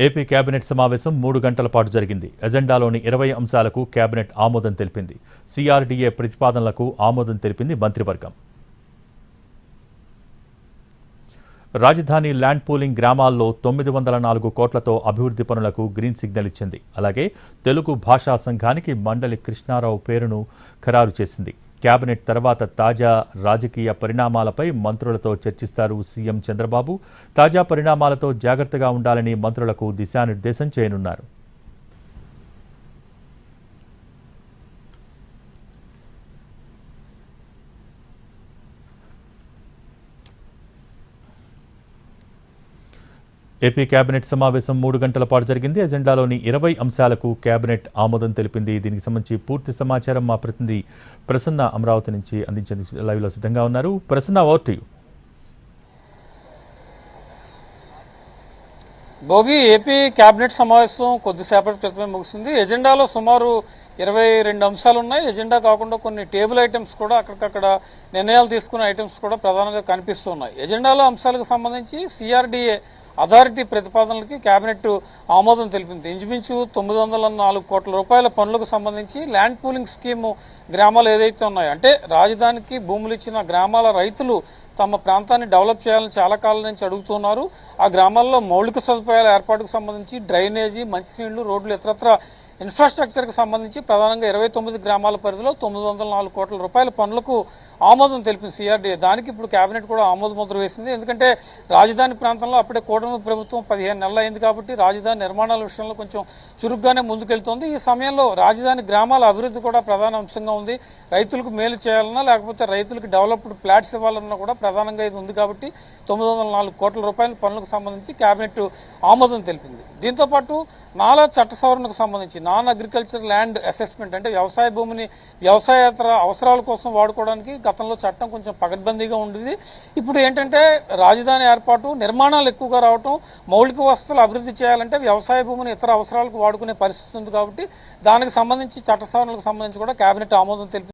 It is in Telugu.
ఏపీ కేబినెట్ సమావేశం 3 గంటల పాటు జరిగింది. ఎజెండాలోని 20 అంశాలకు కేబినెట్ ఆమోదం తెలిపింది. సిఆర్డీఏ ప్రతిపాదనలకు ఆమోదం తెలిపింది మంత్రివర్గం. రాజధాని ల్యాండ్ పూలింగ్ గ్రామాల్లో 904 కోట్లతో అభివృద్ధి పనులకు గ్రీన్ సిగ్నల్ ఇచ్చింది. అలాగే తెలుగు భాషా సంఘానికి మండలి కృష్ణారావు పేరును ఖరారు చేసింది. కేబినెట్ తర్వాత తాజా రాజకీయ పరిణామాలపై మంత్రులతో చర్చిస్తారు సీఎం చంద్రబాబు. తాజా పరిణామాలతో జాగ్రత్తగా ఉండాలని మంత్రులకు దిశానిర్దేశం చేయనున్నారు. ఏపీ కేబినెట్ సమావేశం 3 గంటల పాటు జరిగింది. ఎజెండాలోని 20 అంశాలకు కేబినెట్ ఆమోదం తెలిపింది. దీనికి సంబంధించి పూర్తి సమాచారం మా ప్రతినిధి ప్రసన్న అమరావతి నుంచి అందించేందుకు లైవ్లో సిద్ధంగా ఉన్నారు. Prasanna, over to you. Bhogi, AP cabinet సమావేశం కొద్దిసేపటి క్రితమే ముగిసింది. ఎజెండాలో సుమారు 22 అంశాలు ఉన్నాయి. ఎజెండా కాకుండా కొన్ని టేబుల్ ఐటమ్స్ కూడా అక్కడికక్కడ నిర్ణయాలు తీసుకునే ఐటమ్స్ కూడా ప్రధానంగా కనిపిస్తున్నాయి. ఎజెండాలో అంశాలకు సంబంధించి సిఆర్డీఏ అథారిటీ ప్రతిపాదనలకి కేబినెట్ ఆమోదం తెలిపింది. ఇంచుమించు 904 కోట్ల రూపాయల పనులకు సంబంధించి ల్యాండ్ పూలింగ్ స్కీమ్ గ్రామాలు ఏదైతే ఉన్నాయో, అంటే రాజధానికి భూములు ఇచ్చిన గ్రామాల రైతులు తమ ప్రాంతాన్ని డెవలప్ చేయాలని చాలా కాలం నుంచి అడుగుతున్నారు. ఆ గ్రామాల్లో మౌలిక సదుపాయాల ఏర్పాటుకు సంబంధించి డ్రైనేజీ, మంచినీళ్లు, రోడ్లు, ఇతరత్ర ఇన్ఫ్రాస్ట్రక్చర్ కి సంబంధించి ప్రధానంగా 29 గ్రామాల పరిధిలో 904 కోట్ల రూపాయల పనులకు ఆమోదం తెలిపింది సిఆర్డీఏ. దానికి ఇప్పుడు కేబినెట్ కూడా ఆమోద ముద్ర వేసింది. ఎందుకంటే రాజధాని ప్రాంతంలో అప్పుడే కూటమి ప్రభుత్వం 15 నెలలు అయింది కాబట్టి రాజధాని నిర్మాణాల విషయంలో కొంచెం చురుగ్గానే ముందుకెళ్తోంది. ఈ సమయంలో రాజధాని గ్రామాల అభివృద్ధి కూడా ప్రధాన అంశంగా ఉంది. రైతులకు మేలు చేయాలన్నా లేకపోతే రైతులకు డెవలప్డ్ ప్లాట్స్ ఇవ్వాలన్నా కూడా ప్రధానంగా ఇది ఉంది కాబట్టి 904 కోట్ల రూపాయల పనులకు సంబంధించి కేబినెట్ ఆమోదం తెలిపింది. దీంతో పాటు నాలా చట్ట సవరణకు సంబంధించి నాన్ అగ్రికల్చర్ ల్యాండ్ అసెస్మెంట్, అంటే వ్యవసాయ భూమిని వ్యవసాయేతర అవసరాల కోసం వాడుకోవడానికి గతంలో చట్టం కొంచెం పకడ్బందీగా ఉండేది. ఇప్పుడు ఏంటంటే రాజధాని ఏర్పాటు, నిర్మాణాలు ఎక్కువగా రావటం, మౌలిక వసతులు అభివృద్ధి చేయాలంటే వ్యవసాయ భూమిని ఇతర అవసరాలకు వాడుకునే పరిస్థితి ఉంది కాబట్టి దానికి సంబంధించి చట్ట సవరణలకు సంబంధించి కూడా కేబినెట్ ఆమోదం తెలిపింది.